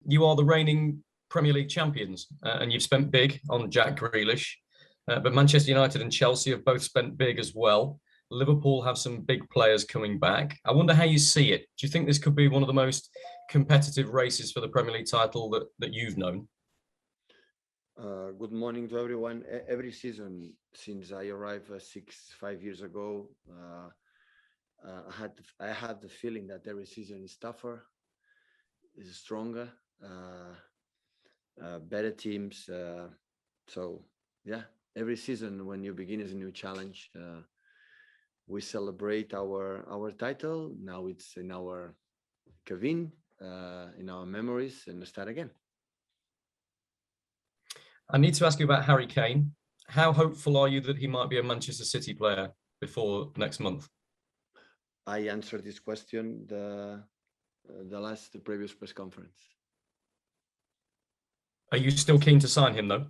you are the reigning Premier League champions, and you've spent big on Jack Grealish. But Manchester United and Chelsea have both spent big as well. Liverpool have some big players coming back. I wonder how you see it. Do you think this could be one of the most competitive races for the Premier League title that you've known? Good morning to everyone. Every season since I arrived 5 years ago, I had the feeling that every season is tougher, is stronger, better teams. So yeah, every season when you begin is a new challenge. We celebrate our title. Now it's in our cabin, in our memories, and start again. I need to ask you about Harry Kane. How hopeful are you that he might be a Manchester City player before next month? I answered this question the previous press conference. Are you still keen to sign him though?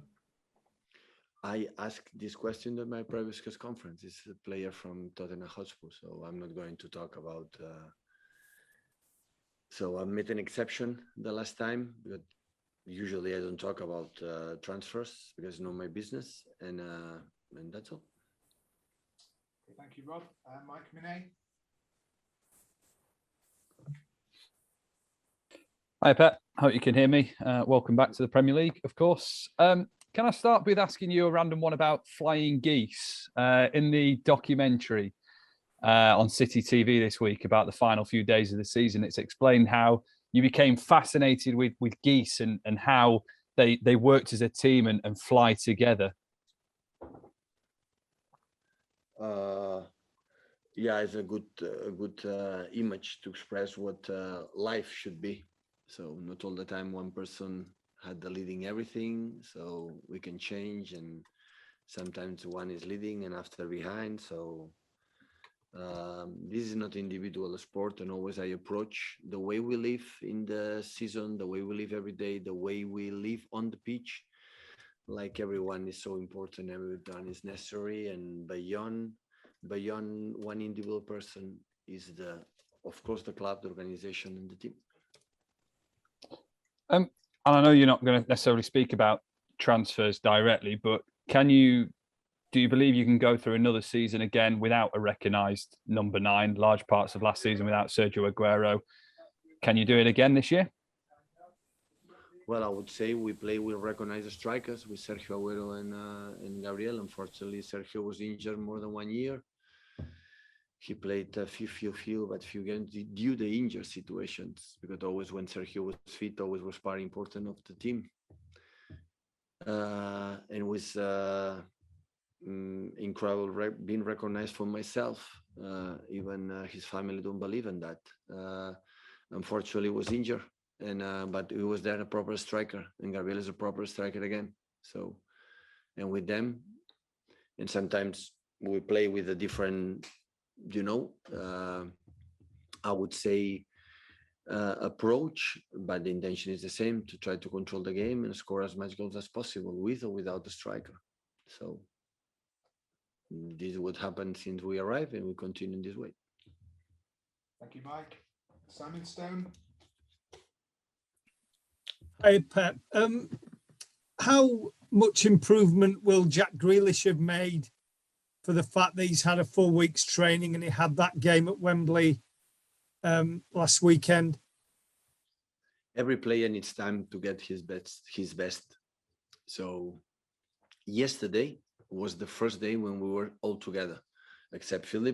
I asked this question at my previous press conference. It's a player from Tottenham Hotspur, so I'm not going to talk about. So I made an exception the last time, but usually I don't talk about transfers because it's not my business, and that's all. Thank you, Rob. Mike Minay. Hi, Pep. Hope you can hear me. Welcome back to the Premier League, of course. Can I start with asking you a random one about flying geese? In the documentary on City TV this week about the final few days of the season, it's explained how you became fascinated with geese and how they worked as a team and fly together. Yeah, it's a good image to express what life should be. So not all the time one person had the leading everything, so we can change, and sometimes one is leading and after behind. So this is not individual sport, and always I approach the way we live in the season, the way we live every day, the way we live on the pitch. Like everyone is so important, everyone is necessary, and beyond one individual person is of course the club, the organization, and the team. And I know you're not going to necessarily speak about transfers directly, but do you believe you can go through another season again without a recognised number 9, large parts of last season without Sergio Aguero? Can you do it again this year? Well, I would say we play with recognized strikers with Sergio Aguero and Gabriel. Unfortunately, Sergio was injured more than 1 year. He played a few games due to injured situations, because always when Sergio was fit, always was part important of the team. And was incredible being recognized for myself. Even his family don't believe in that. Unfortunately, was injured, but he was there a proper striker, and Gabriel is a proper striker again. So, and with them, and sometimes we play with a different, I would say, approach, but the intention is the same, to try to control the game and score as much goals as possible with or without the striker. So this is what happened since we arrived, and we continue in this way. Thank you, Mike. Simon Stone. Hey, Pep. How much improvement will Jack Grealish have made for the fact that he's had a full week's training and he had that game at Wembley last weekend? Every player needs time to get his best. So yesterday was the first day when we were all together, except Phil,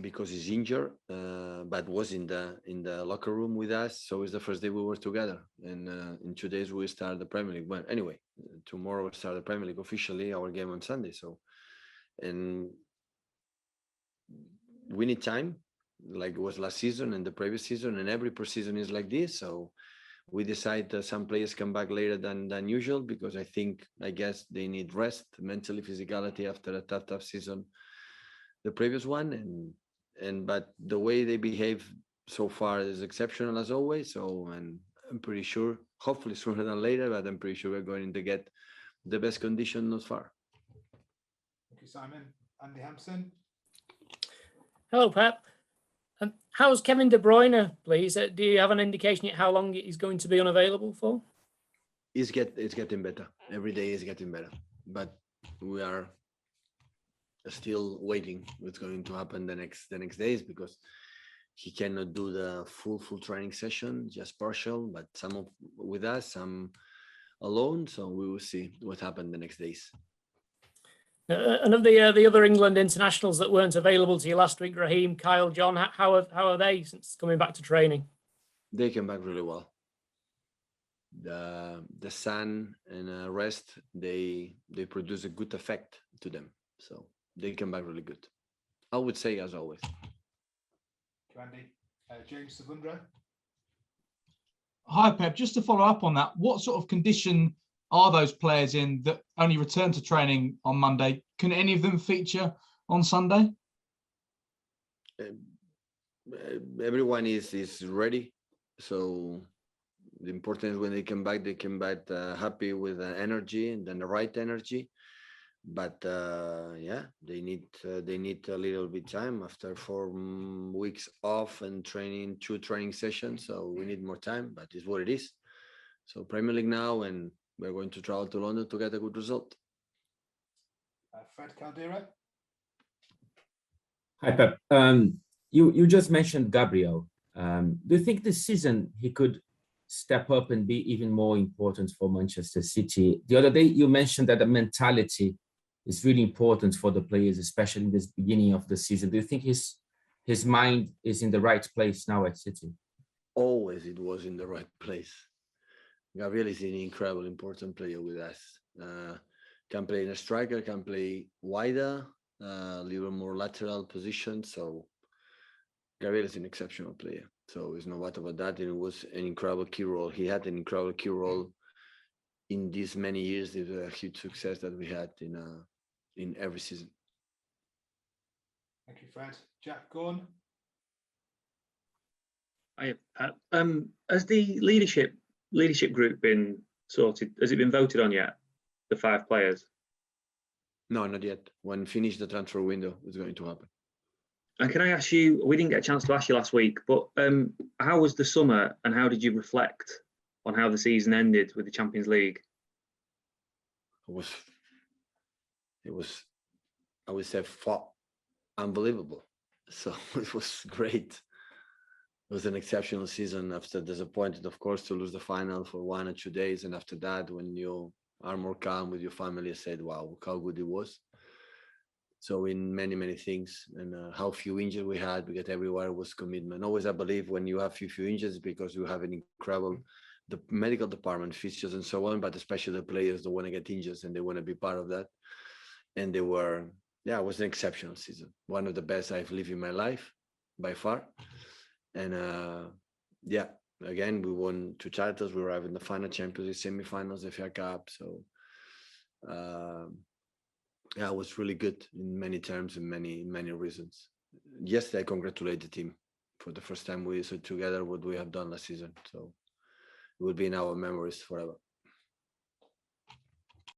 because he's injured, but was in the locker room with us. So it's the first day we were together, and in 2 days we start the Premier League. Well, anyway, tomorrow we start the Premier League officially, our game on Sunday. So, and we need time, like it was last season and the previous season, and every pre-season is like this. So we decide that some players come back later than usual, because I guess they need rest, mentally, physicality, after a tough season, the previous one, but the way they behave so far is exceptional as always. So, and I'm pretty sure, hopefully sooner than later, but I'm pretty sure we're going to get the best condition thus far. Thank you, Simon. Andy Hampson. Hello, Pep. How's Kevin De Bruyne, please? Do you have an indication yet how long he's going to be unavailable for? It's getting better. Every day is getting better. But we are still waiting what's going to happen the next days, because he cannot do the full training session, just partial, but some with us, some alone. So we will see what happened the next days. And of the other England internationals that weren't available to you last week, Raheem, Kyle, John, how are they since coming back to training? They came back really well. The sun and rest, they produce a good effect to them. So they came back really good, I would say, as always. Andy. James Savundra. Hi, Pep. Just to follow up on that, what sort of condition are those players in that only returned to training on Monday? Can any of them feature on Sunday? Everyone is ready. So the important is when they come back happy with the energy and then the right energy. But they need a little bit time after 4 weeks off and training, 2 training sessions. So we need more time, but it's what it is. So Premier League now, and we're going to travel to London to get a good result. Fred Caldera. Hi, Pep. You just mentioned Gabriel. Do you think this season he could step up and be even more important for Manchester City? The other day you mentioned that the mentality is really important for the players, especially in this beginning of the season. Do you think his mind is in the right place now at City? Always it was in the right place. Gabriel is an incredible, important player with us. Can play in a striker, can play wider, a little more lateral position. So Gabriel is an exceptional player. So it's no matter about that. And it was an incredible key role. He had an incredible key role in these many years. It was a huge success that we had in every season. Thank you, Fred. Jack Gorn. Hi, Pat. Has the leadership group been sorted? Has it been voted on yet? The 5 players? No, not yet. When finish the transfer window, it's going to happen. And can I ask you, we didn't get a chance to ask you last week, but how was the summer and how did you reflect on how the season ended with the Champions League? It was, I would say, unbelievable. So it was great. It was an exceptional season. After disappointed, of course, to lose the final for 1 or 2 days. And after that, when you are more calm with your family, I said, wow, look how good it was. So in many, many things, and how few injuries we had, because everywhere was commitment. Always, I believe, when you have few injuries, because you have an incredible, the medical department, physicians and so on, but especially the players don't want to get injured and they want to be part of that. And they were, it was an exceptional season. One of the best I've lived in my life, by far. And again, we won 2 titles. We arrived in the final, Champions League semi-finals, the FA Cup. So it was really good in many terms and many reasons. Yesterday, I congratulate the team for the first time we saw together what we have done last season. So it will be in our memories forever.